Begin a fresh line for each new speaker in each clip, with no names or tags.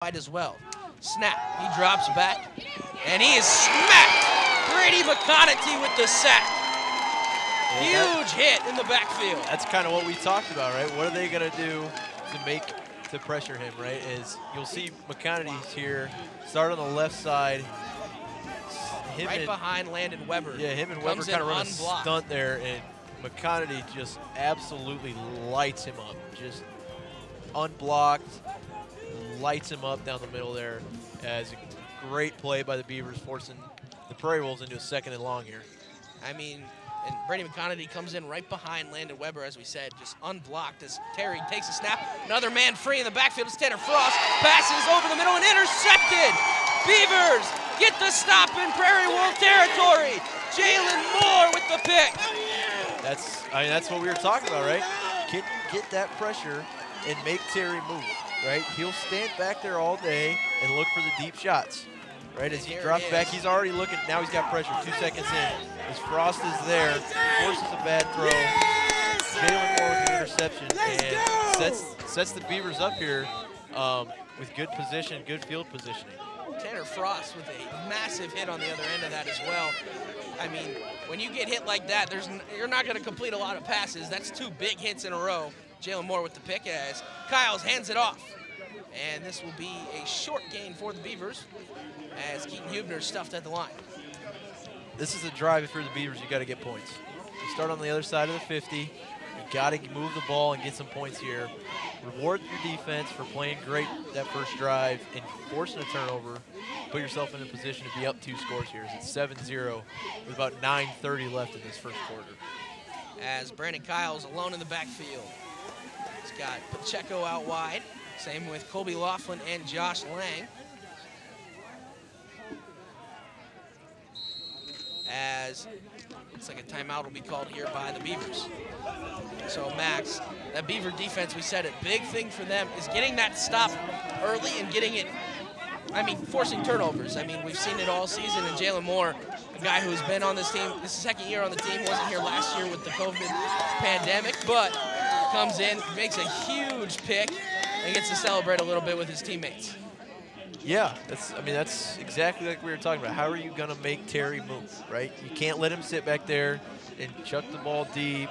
wide as well. Snap, he drops back, and he is smacked. Brady McConaughey with the sack. Huge hit in the backfield.
That's kind of what we talked about, right? What are they going to do to pressure him, right? Is you'll see McConaughey's here, start on the left side.
Right behind Landon Weber.
Yeah, him and Weber kind of run a stunt there, and McConaughey just absolutely lights him up. Just unblocked, lights him up down the middle there. As a great play by the Beavers, forcing the Prairie Wolves into a 2nd and long here.
I mean, and Brady McConaughey comes in right behind Landon Weber, as we said, just unblocked as Terry takes a snap. Another man free in the backfield is Tanner Frost. Passes over the middle and intercepted. Beavers get the stop in Prairie Wolf territory. Jalen Moore with the pick.
That's what we were talking about, right? Can you get that pressure and make Terry move, right? He'll stand back there all day and look for the deep shots, right? As he drops back, he's already looking. Now he's got pressure. 2 seconds in. As Frost is there, forces a bad throw. Jalen Moore with the interception and sets the Beavers up here with good position, good field positioning.
Tanner Frost with a massive hit on the other end of that as well. I mean, when you get hit like that, you're not going to complete a lot of passes. That's 2 big hits in a row. Jalen Moore with the pick as Kyles hands it off. And this will be a short gain for the Beavers as Keaton Hubner stuffed at the line.
This is a drive. If you're the Beavers, you got to get points. You start on the other side of the 50. You got to move the ball and get some points here. Reward your defense for playing great that first drive and forcing a turnover. Put yourself in a position to be up 2 scores here. It's 7-0 with about 9:30 left in this first quarter.
As Brandon Kyles alone in the backfield. He's got Pacheco out wide. Same with Colby Laughlin and Josh Lang. As looks like a timeout will be called here by the Beavers. So Max, that Beaver defense, we said it, big thing for them is getting that stop early and getting it, forcing turnovers. We've seen it all season, and Jalen Moore, a guy who's been on this team, this is the 2nd year on the team, wasn't here last year with the COVID pandemic, but comes in, makes a huge pick, and gets to celebrate a little bit with his teammates.
Yeah, that's exactly like we were talking about. How are you going to make Terry move, right? You can't let him sit back there and chuck the ball deep.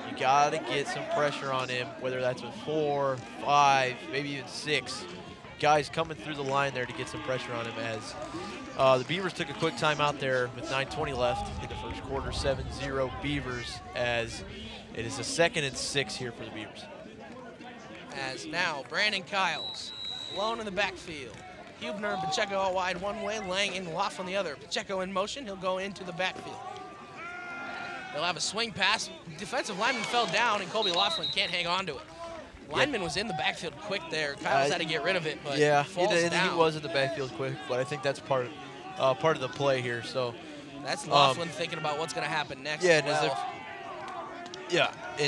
You got to get some pressure on him, whether that's with 4, 5, maybe even 6 guys coming through the line there to get some pressure on him. As the Beavers took a quick timeout there with 9:20 left in the first quarter. 7-0 Beavers, as it is a 2nd and 6 here for the Beavers.
As now Brandon Kyles alone in the backfield. Hubner and Pacheco out wide one way, Lang and Laughlin the other. Pacheco in motion, he'll go into the backfield. They'll have a swing pass. Defensive lineman fell down, and Colby Laughlin can't hang on to it. Lineman was in the backfield quick there. Kyles had to get rid of it, but falls down.
He was in the backfield quick, but I think that's part of the play here. So
that's Laughlin thinking about what's going to happen next.
And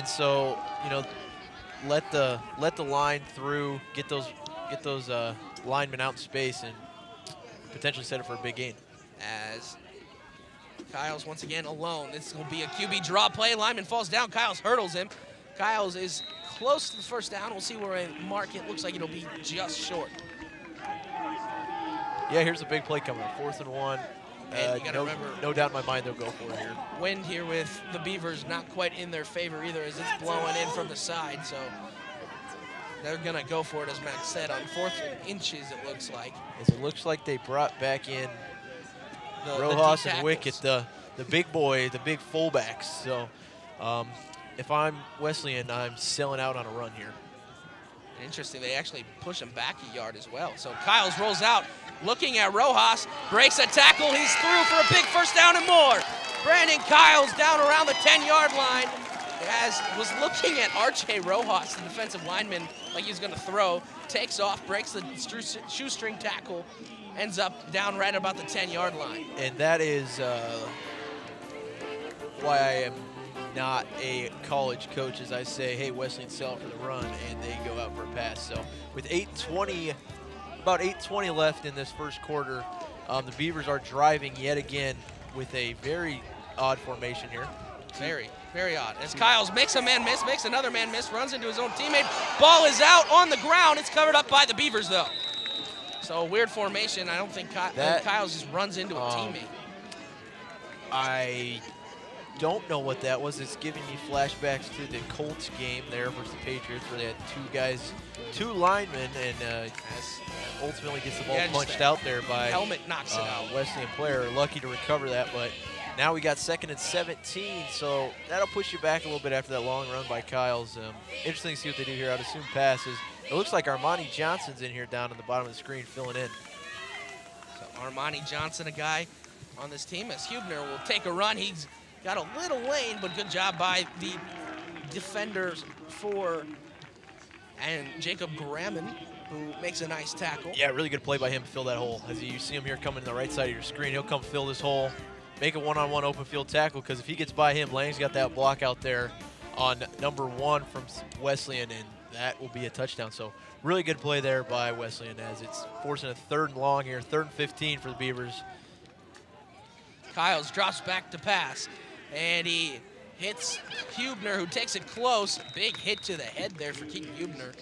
so let the line through, get those linemen out in space, and potentially set it for a big gain.
As Kyles once again alone. This will be a QB draw play. Lineman falls down. Kyles hurdles him. Kyles is close to the first down. We'll see where I mark it. Looks like it'll be just short.
Yeah, here's a big play coming up. 4th and 1.
And you got to remember,
no doubt in my mind they'll go for it here.
Wind here with the Beavers not quite in their favor either, as it's blowing in from the side. So they're going to go for it, as Max said, on 4th and inches, it looks like.
As it looks like they brought back in Rojas and Wickett, the big boy, the big fullbacks. So if I'm Wesleyan, I'm selling out on a run here.
Interesting, they actually push him back a yard as well. So Kyles rolls out, looking at Rojas, breaks a tackle, he's through for a big first down and more. Brandon Kyles down around the 10-yard line, as was looking at R.J. Rojas, the defensive lineman, like he was going to throw, takes off, breaks the shoestring tackle, ends up down right about the 10-yard line.
And that is why I am not a college coach, as I say, hey, Wesleyan sell for the run, and they go out for a pass. So with about 8:20 left in this first quarter, the Beavers are driving yet again with a very odd formation here.
Very, very odd. As Kyles makes a man miss, makes another man miss, runs into his own teammate. Ball is out on the ground. It's covered up by the Beavers, though. So a weird formation. I don't think Kyles just runs into a teammate.
I don't know what that was. It's giving me flashbacks to the Colts game there versus the Patriots, where they had two linemen, and ultimately gets the ball punched out there by
helmet knocks it out.
Wesleyan player. Lucky to recover that, but now we got 2nd and 17, so that'll push you back a little bit after that long run by Kyles. Interesting to see what they do here. I'd assume passes. It looks like Armani Johnson's in here down on the bottom of the screen filling in.
So Armani Johnson, a guy on this team, as Hubner will take a run. He's got a little lane, but good job by the defenders and Jacob Gramman, who makes a nice tackle.
Yeah, really good play by him to fill that hole. As you see him here coming to the right side of your screen, he'll come fill this hole, make a one-on-one open field tackle, because if he gets by him, Lang's got that block out there on number 1 from Wesleyan, and that will be a touchdown. So really good play there by Wesleyan, as it's forcing a 3rd and long here, 3rd and 15 for the Beavers.
Kyles drops back to pass, and he hits Hubner, who takes it close. Big hit to the head there for Keaton Hubner.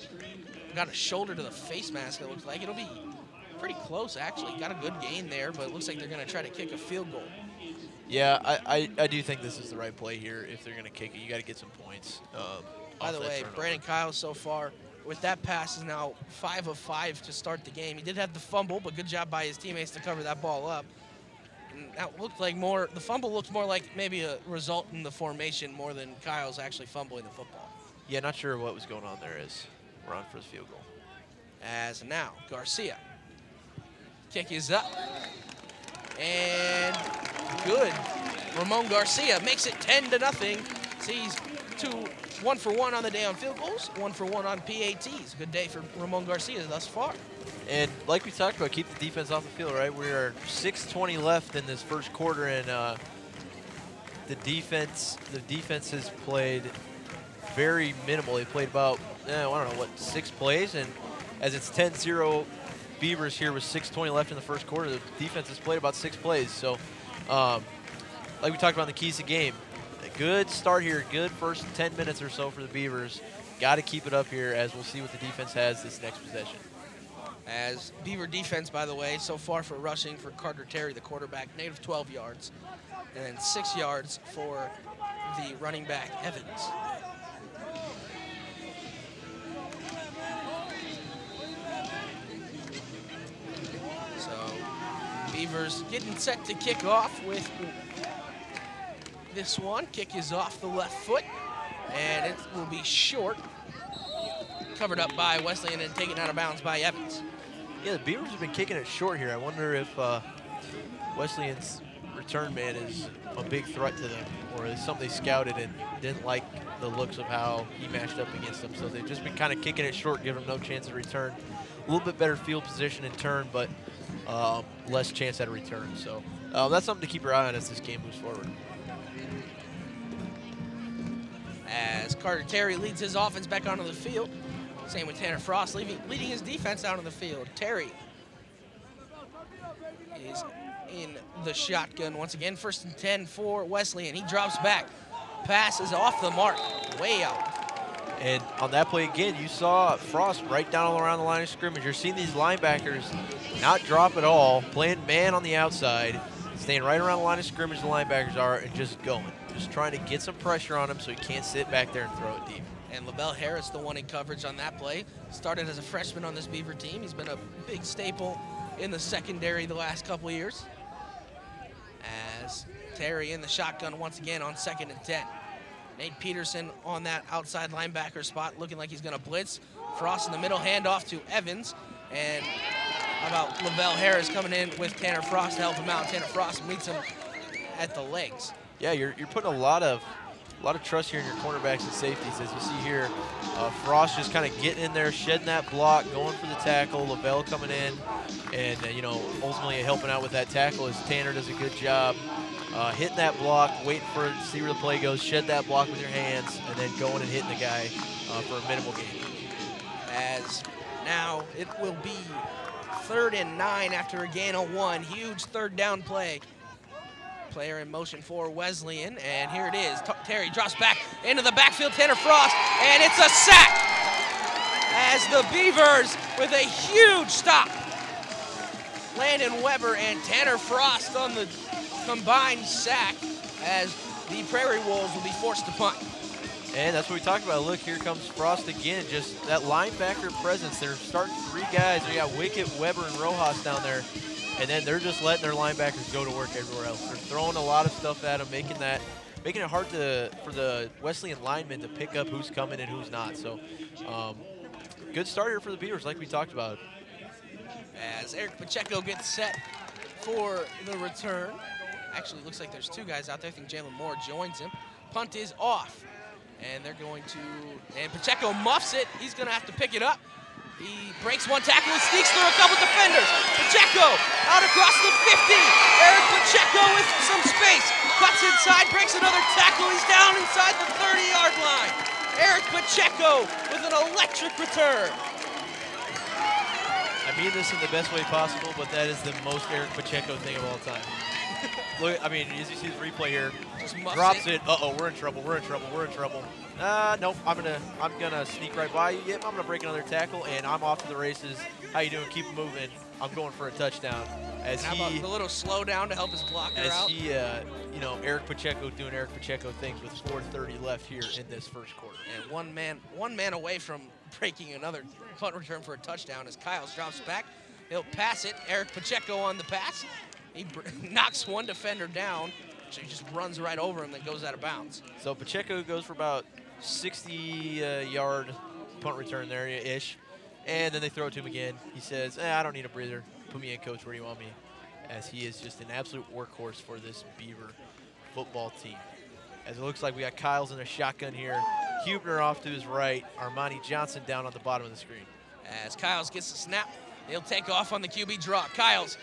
Got a shoulder to the face mask, it looks like. It'll be pretty close, actually. Got a good gain there, but it looks like they're going to try to kick a field goal.
Yeah, I do think this is the right play here. If they're going to kick it, you got to get some points.
By the way, Brandon Kyles so far with that pass is now 5 of 5 to start the game. He did have the fumble, but good job by his teammates to cover that ball up. And that looked like the fumble looked more like maybe a result in the formation more than Kyles actually fumbling the football.
Yeah, not sure what was going on there as we're on for the field goal.
As now, Garcia. Kick is up. And good. Ramon Garcia makes it 10-0. He's 1 for 1 on the day on field goals, 1 for 1 on PATs. Good day for Ramon Garcia thus far. And
like we talked about, keep the defense off the field, right? We are 6:20 left in this first quarter, and the defense has played very minimal. They played about, I don't know, 6 plays, and as it's 10-0 Beavers here with 6:20 left in the first quarter, the defense has played about 6 plays. So, like we talked about in the keys to game, a good start here, good first 10 minutes or so for the Beavers. Got to keep it up here, as we'll see what the defense has this next possession.
As Beaver defense, by the way, so far for rushing for Carter Terry, the quarterback, negative 12 yards, and then 6 yards for the running back, Evans. So Beavers getting set to kick off with this one. Kick is off the left foot, and it will be short. Covered up by Wesleyan and taken out of bounds by Evans.
Yeah, the Beavers have been kicking it short here. I wonder if Wesleyan's return man is a big threat to them, or is something they scouted and didn't like the looks of how he matched up against them. So they've just been kind of kicking it short, giving them no chance to return. A little bit better field position in turn, but less chance at a return. So that's something to keep your eye on as this game moves forward.
As Carter Terry leads his offense back onto the field. Same with Tanner Frost, leading his defense out of the field. Terry is in the shotgun once again. 1st and 10 for Wesleyan. He drops back. Pass is off the mark, way out.
And on that play again, you saw Frost right down around the line of scrimmage. You're seeing these linebackers not drop at all, playing man on the outside, staying right around the line of scrimmage the linebackers are, and just going. Just trying to get some pressure on him so he can't sit back there and throw it deep.
And LaBelle Harris, the one in coverage on that play, started as a freshman on this Beaver team. He's been a big staple in the secondary the last couple of years. As Terry in the shotgun once again on 2nd and 10. Nate Peterson on that outside linebacker spot, looking like he's going to blitz. Frost in the middle, handoff to Evans. And how about LaBelle Harris coming in with Tanner Frost to help him out. Tanner Frost meets him at the legs.
Yeah, you're putting a lot of trust here in your cornerbacks and safeties. As you see here, Frost just kind of getting in there, shedding that block, going for the tackle. LaBelle coming in, and ultimately helping out with that tackle as Tanner does a good job hitting that block, waiting for to see where the play goes, shed that block with your hands, and then going and hitting the guy for a minimal gain.
As now it will be 3rd and 9 after a gain of 1. Huge 3rd down play. Player in motion for Wesleyan, and here it is. Terry drops back into the backfield, Tanner Frost, and it's a sack as the Beavers with a huge stop Landon Weber and Tanner Frost on the combined sack as the Prairie Wolves will be forced to punt.
And that's what we talked about. Look, here comes Frost again. Just that linebacker presence. They're starting 3 guys. They got Wickett, Weber, and Rojas down there. And then they're just letting their linebackers go to work everywhere else. They're throwing a lot of stuff at them, making it hard for the Wesleyan linemen to pick up who's coming and who's not. So, good start here for the Beavers, like we talked about.
As Eric Pacheco gets set for the return. Actually, it looks like there's 2 guys out there. I think Jalen Moore joins him. Punt is off. And they're going to, and Pacheco muffs it. He's going to have to pick it up. He breaks 1 tackle and sneaks through a couple defenders. Pacheco out across the 50. Eric Pacheco with some space. Cuts inside, breaks another tackle. He's down inside the 30-yard line. Eric Pacheco with an electric return.
I mean this in the best way possible, but that is the most Eric Pacheco thing of all time. Look, I mean, as you see the replay here, drops it. Uh-oh, we're in trouble. Nope, I'm gonna sneak right by you. Yep, I'm gonna break another tackle, and I'm off to the races. How you doing? Keep moving. I'm going for a touchdown.
As how about the little slow down to help his blocker out?
Eric Pacheco doing Eric Pacheco things with 4:30 left here in this first quarter.
And one man away from breaking another punt return for a touchdown as Kyles drops back. He'll pass it. Eric Pacheco on the pass. He knocks 1 defender down, so he just runs right over him and goes out of bounds.
So Pacheco goes for about 60-yard punt return there-ish, and then they throw it to him again. He says, I don't need a breather. Put me in, coach. Where do you want me? As he is just an absolute workhorse for this Beaver football team. As it looks like we got Kyles in a shotgun here. Hubner off to his right. Armani Johnson down on the bottom of the screen.
As Kyles gets the snap, he'll take off on the QB draw. Kyles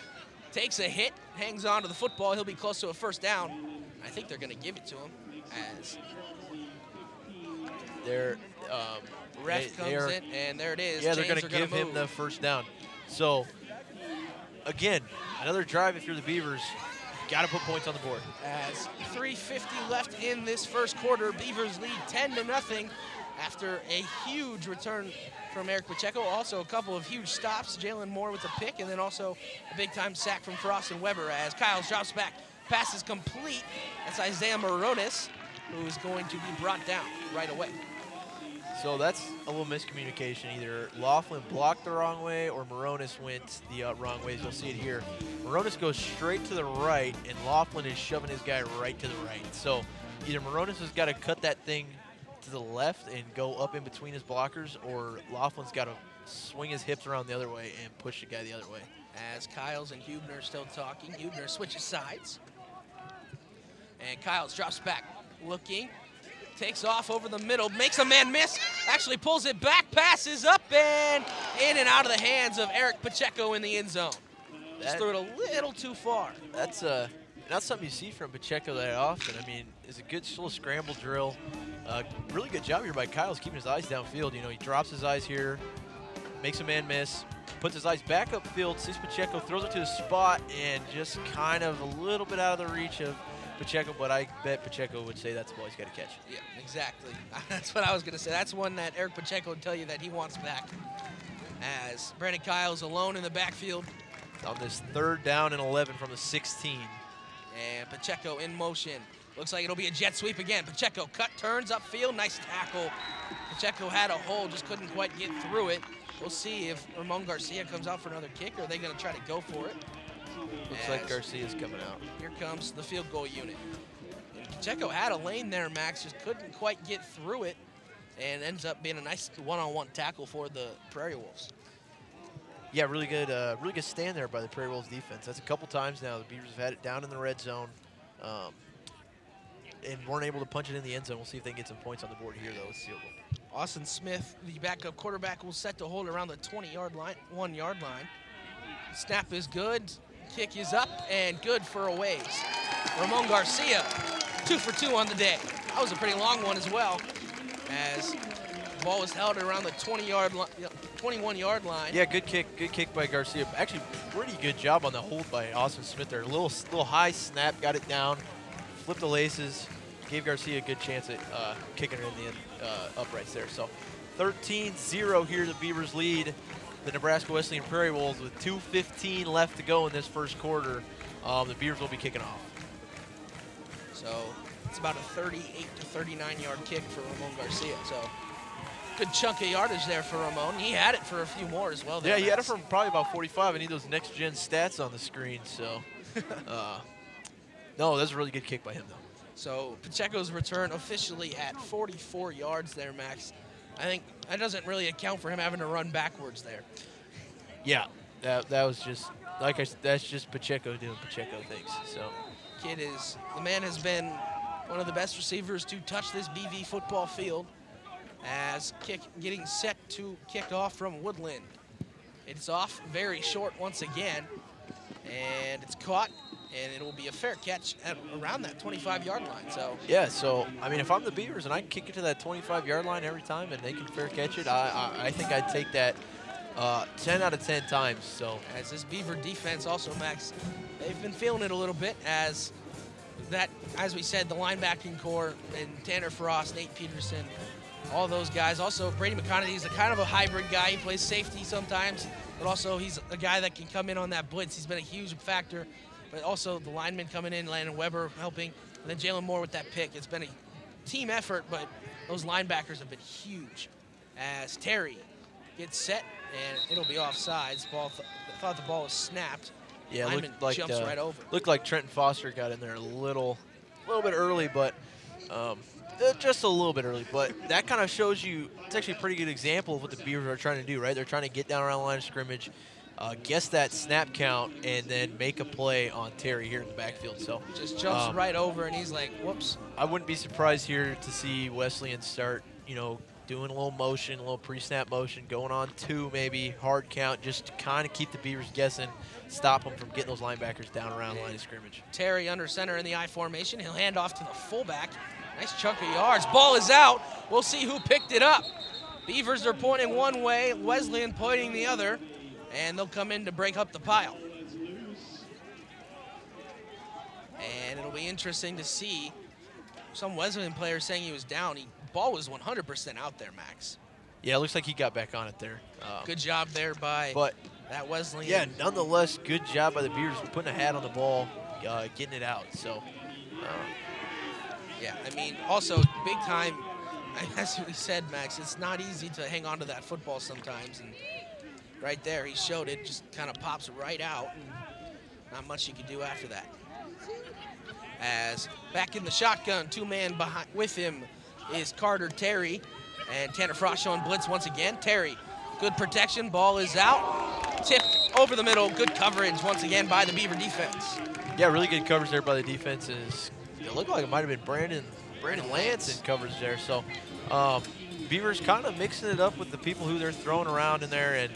takes a hit, hangs on to the football. He'll be close to a first down. I think they're going to give it to him as their ref comes in, and there it is.
Yeah, they're going to give him the first down. So, again, another drive if you're the Beavers. Got to put points on the board.
As 3:50 left in this first quarter, Beavers lead 10-0 after a huge return from Eric Pacheco. Also a couple of huge stops. Jalen Moore with a pick, and then also a big-time sack from Frost and Weber as Kyles drops back. Pass is complete. That's Isaiah Moronis, who is going to be brought down right away.
So that's a little miscommunication. Either Laughlin blocked the wrong way or Moronis went the wrong way, as you'll see it here. Moronis goes straight to the right, and Laughlin is shoving his guy right to the right. So either Moronis has got to cut that thing to the left and go up in between his blockers, or Laughlin's got to swing his hips around the other way and push the guy the other way.
As Kyles and Hubner still talking, Hubner switches sides. And Kyles drops back, looking. Takes off over the middle, makes a man miss, actually pulls it back, passes up and in and out of the hands of Eric Pacheco in the end zone. Just threw it a little too far.
That's not something you see from Pacheco that often. I mean, it's a good little scramble drill. Really good job here by Kyles keeping his eyes downfield. You know, he drops his eyes here, makes a man miss, puts his eyes back upfield, sees Pacheco, throws it to the spot, and just kind of a little bit out of the reach of Pacheco, but I bet Pacheco would say that's the ball he's got to catch.
Yeah, exactly. That's what I was going to say. That's one that Eric Pacheco would tell you that he wants back. As Brandon Kyles alone in the backfield.
On this 3rd down and 11 from the 16.
And Pacheco in motion. Looks like it'll be a jet sweep again. Pacheco cut, turns upfield, nice tackle. Pacheco had a hole, just couldn't quite get through it. We'll see if Ramon Garcia comes out for another kick, or are they going to try to go for it?
Looks like Garcia's coming out.
Here comes the field goal unit. And Pacheco had a lane there, Max, just couldn't quite get through it, and ends up being a nice one-on-one tackle for the Prairie Wolves.
Yeah, really good stand there by the Prairie Wolves defense. That's a couple times now the Beavers have had it down in the red zone, and weren't able to punch it in the end zone. We'll see if they can get some points on the board here, though. With field goal.
Austin Smith, the backup quarterback, will set to hold around the 20-yard line, 1-yard line. Snap is good. Kick is up and good for a ways. Ramon Garcia, 2 for 2 on the day. That was a pretty long one as well, as the ball was held around the 21-yard line.
Yeah, good kick by Garcia. Actually, pretty good job on the hold by Austin Smith there. A little high snap, got it down, flipped the laces, gave Garcia a good chance at kicking it in the uprights there. So 13-0 here, the Beavers lead. the Nebraska Wesleyan Prairie Wolves with 2:15 left to go in this first quarter. The Beavers will be kicking off.
So it's about a 38 to 39-yard kick for Ramon Garcia. So good chunk of yardage there for Ramon. He had it for a few more as well.
Yeah, he had it from probably about 45. I need those next-gen stats on the screen. So, no, that's a really good kick by him, though.
So Pacheco's return officially at 44 yards there, Max. I think that doesn't really account for him having to run backwards there.
Yeah, that was just, like I said, that's just Pacheco doing Pacheco things. So,
the man has been one of the best receivers to touch this BV football field as getting set to kick off from Woodland. It's off very short once again, and it's caught. And it will be a fair catch at around that 25-yard line. So
yeah, so I mean, if I'm the Beavers and I can kick it to that 25-yard line every time, and they can fair catch it, I think I'd take that 10 out of 10 times. So
as this Beaver defense also, Max, they've been feeling it a little bit as we said, the linebacking core and Tanner Frost, Nate Peterson, all those guys. Also, Brady McConaughey is a kind of a hybrid guy. He plays safety sometimes, but also he's a guy that can come in on that blitz. He's been a huge factor. But also the linemen coming in, Landon Weber helping, and then Jalen Moore with that pick. It's been a team effort, but those linebackers have been huge. As Terry gets set, and it'll be offsides. Thought the ball was snapped.
Yeah,
lineman
looked
jumps right over.
Looked like Trenton Foster got in there a little bit early, but just a little bit early. But that kind of shows you, it's actually a pretty good example of what the Beavers are trying to do, right? They're trying to get down around the line of scrimmage, guess that snap count, and then make a play on Terry here in the backfield. So
just jumps right over, and he's like, whoops.
I wouldn't be surprised here to see Wesleyan start, doing a little motion, a little pre-snap motion, going on 2 maybe, hard count, just to kind of keep the Beavers guessing, stop them from getting those linebackers down around the line of scrimmage.
Terry under center in the I formation. He'll hand off to the fullback. Nice chunk of yards. Ball is out. We'll see who picked it up. Beavers are pointing one way, Wesleyan pointing the other. And they'll come in to break up the pile. And it'll be interesting to see some Wesleyan players saying he was down. Ball was 100% out there, Max.
Yeah, it looks like he got back on it there.
Good job there by that Wesleyan.
Yeah, nonetheless, good job by the Beavers putting a hat on the ball, getting it out. So,
yeah, I mean, also big time, as we said, Max, it's not easy to hang on to that football sometimes. And right there, he showed it, just kind of pops right out, and not much you can do after that. As back in the shotgun, 2-man behind with him is Carter Terry, and Tanner Frost showing blitz once again. Terry, good protection, ball is out, tipped over the middle, good coverage once again by the Beaver defense.
Yeah, really good coverage there by the defenses. It looked like it might have been Brandon Lance in coverage there. So Beavers kind of mixing it up with the people who they're throwing around in there, and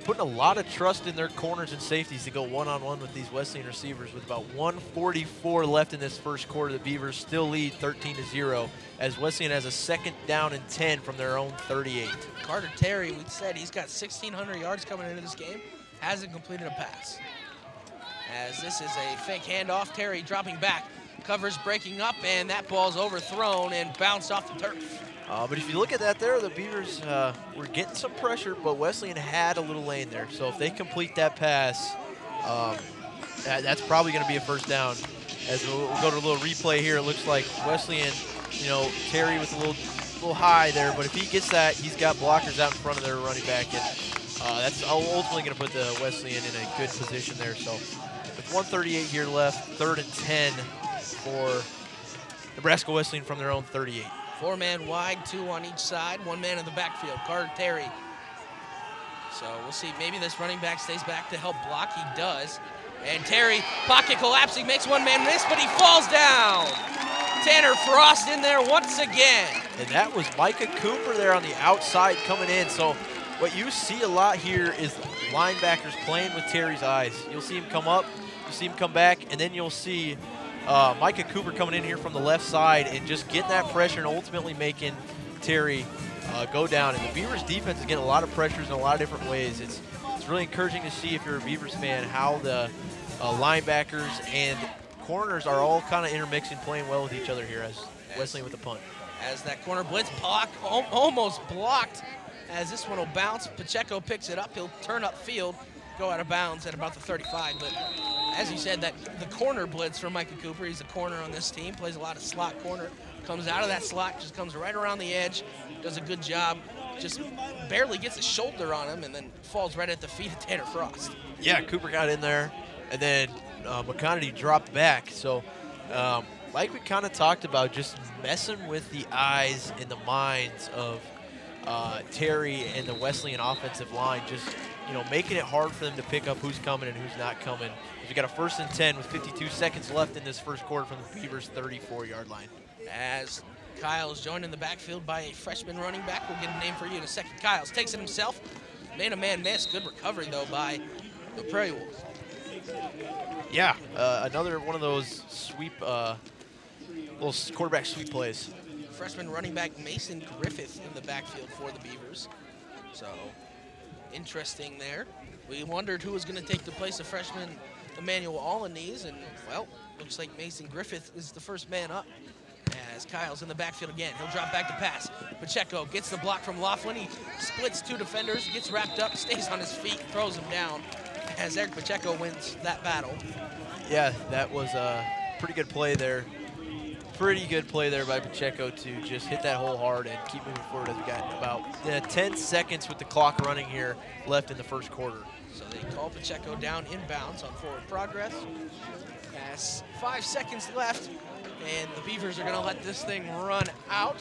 putting a lot of trust in their corners and safeties to go one-on-one with these Wesleyan receivers. With about 1:44 left in this first quarter, the Beavers still lead 13-0 as Wesleyan has a 2nd down and 10 from their own 38.
Carter Terry, we said he's got 1,600 yards coming into this game, hasn't completed a pass. As this is a fake handoff, Terry dropping back, covers breaking up, and that ball's overthrown and bounced off the turf.
But if you look at that there, the Beavers were getting some pressure, but Wesleyan had a little lane there. So if they complete that pass, that's probably going to be a 1st down. As we'll go to a little replay here, it looks like Wesleyan, Terry with a little high there, but if he gets that, he's got blockers out in front of their running back, and that's ultimately going to put the Wesleyan in a good position there. So with 1:38 here left, 3rd and 10 for Nebraska Wesleyan from their own 38.
4-man wide, 2 on each side, 1 man in the backfield, Carter Terry. So we'll see, maybe this running back stays back to help block. He does. And Terry, pocket collapsing, makes 1-man miss, but he falls down. Tanner Frost in there once again.
And that was Micah Cooper there on the outside coming in. So what you see a lot here is linebackers playing with Terry's eyes. You'll see him come up, you'll see him come back, and then you'll see Micah Cooper coming in here from the left side and just getting that pressure and ultimately making Terry go down. And the Beavers defense is getting a lot of pressures in a lot of different ways. It's really encouraging to see, if you're a Beavers fan, how the linebackers and corners are all kind of intermixing, playing well with each other here as Wesleyan with the punt.
As that corner blitz almost blocked as this one will bounce. Pacheco picks it up. He'll turn upfield, go out of bounds at about the 35. But as you said, that the corner blitz from Micah Cooper. He's a corner on this team, plays a lot of slot corner. Comes out of that slot, just comes right around the edge, does a good job. Just barely gets his shoulder on him and then falls right at the feet of Tanner Frost.
Yeah, Cooper got in there, and then McConaty dropped back. So like we kind of talked about, just messing with the eyes and the minds of Terry and the Wesleyan offensive line, just making it hard for them to pick up who's coming and who's not coming. We got a 1st and 10 with 52 seconds left in this first quarter from the Beavers' 34-yard line.
As Kyles joined in the backfield by a freshman running back. We'll get a name for you in a second. Kyles takes it himself. Made a man miss. Good recovery, though, by the Prairie Wolves.
Yeah, another one of those sweep, little quarterback sweep plays.
Freshman running back Mason Griffith in the backfield for the Beavers. So, interesting there. We wondered who was going to take the place of freshman Emmanuel Alaniz, and, well, looks like Mason Griffith is the first man up. As Kyle's in the backfield again, he'll drop back to pass. Pacheco gets the block from Laughlin. He splits 2 defenders, gets wrapped up, stays on his feet, throws him down. As Eric Pacheco wins that battle.
Yeah, that was a pretty good play there. Pretty good play there by Pacheco to just hit that hole hard and keep moving forward as we got about 10 seconds with the clock running here left in the first quarter.
So they call Pacheco down inbounds on forward progress. As 5 seconds left, and the Beavers are going to let this thing run out.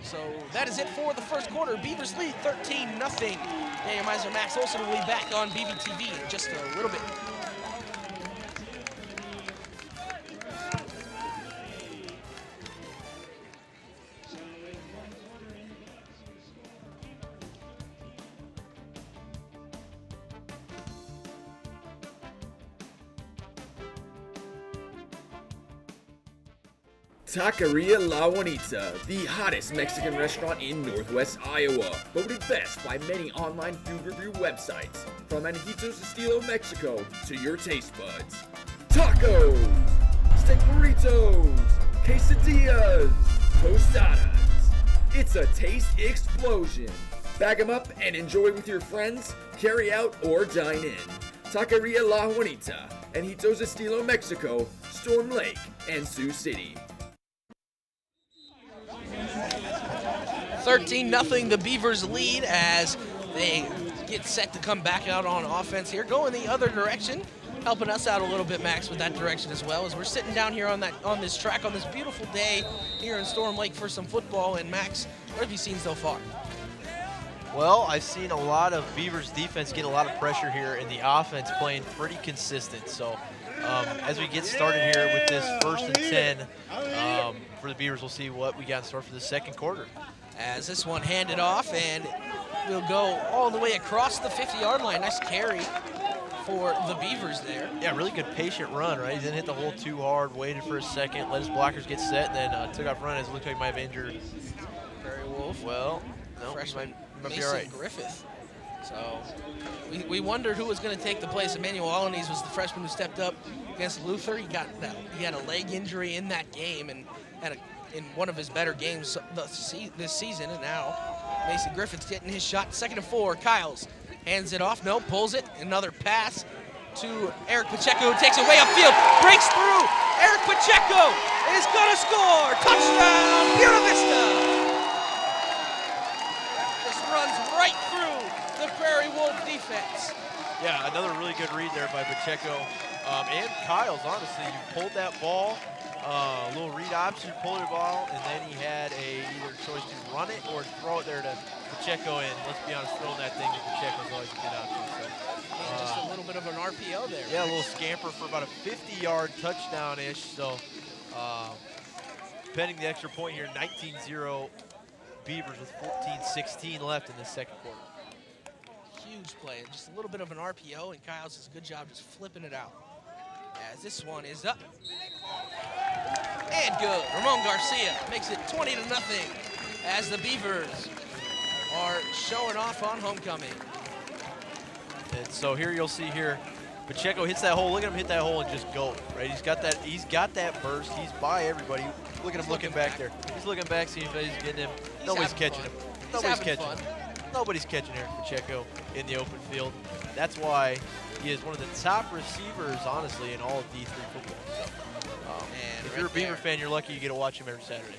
So that is it for the first quarter. Beavers lead 13-0. Daniel Meiser, Max Olson will be back on BVTV in just a little bit.
'Taqueria La Juanita, the hottest Mexican restaurant in Northwest Iowa, voted best by many online food review websites. From Anjitos Estilo, Mexico, to your taste buds. Tacos, steak burritos, quesadillas, tostadas. It's a taste explosion. Bag them up and enjoy with your friends, carry out, or dine in. Taqueria La Juanita, Anjitos Estilo, Mexico, Storm Lake, and Sioux City.
13-0, the Beavers lead as they get set to come back out on offense here. Going the other direction, helping us out a little bit, Max, with that direction as well, as we're sitting down here on this track on this beautiful day here in Storm Lake for some football. And Max, what have you seen so far?
Well, I've seen a lot of Beavers defense get a lot of pressure here, and the offense playing pretty consistent. So as we get started here with this 1st and 10 for the Beavers, we'll see what we got in store for the second quarter.
As this one handed off, and we'll go all the way across the 50-yard line. Nice carry for the Beavers there.
Yeah, really good patient run, right? He didn't hit the hole too hard, waited for a second, let his blockers get set, and then took off running as it looked like he might have injured
Prairie Wolf.
Well, no,
freshman
might be
Mason
all right.
Griffith. So we wondered who was going to take the place. Emmanuel Alaniz was the freshman who stepped up against Luther. He had a leg injury in that game and had in one of his better games this season, and now Mason Griffith's getting his shot. 2nd and 4, Kyles hands it off, no, pulls it, another pass to Eric Pacheco, who takes it way upfield, breaks through, Eric Pacheco is gonna score, touchdown, Buena Vista! Just runs right through the Prairie Wolf defense.
Yeah, another really good read there by Pacheco. And Kyles, honestly, you pulled that ball, a little read option, pulled the ball, and then he had either choice to run it or throw it there to Pacheco. And let's be honest, throwing that thing to Pacheco is always a good option. So,
just a little bit of an RPO there.
Yeah, a little scamper for about a 50-yard touchdown-ish. So, pending the extra point here, 19-0 Beavers with 14-16 left in the second quarter.
Huge play, just a little bit of an RPO, and Kyles does a good job just flipping it out. As this one is up. And good. Ramon Garcia makes it 20-0 as the Beavers are showing off on homecoming.
And so here you'll see here, Pacheco hits that hole. Look at him hit that hole and just go, right? He's got that burst. He's by everybody. Look at him looking back there. He's looking back, seeing if he's getting him. Nobody's catching him. Nobody's catching him. Nobody's catching Eric Pacheco in the open field. That's why he is one of the top receivers, honestly, in all of D3 football. So, if you're a Beaver fan, you're lucky you get to watch him every Saturday.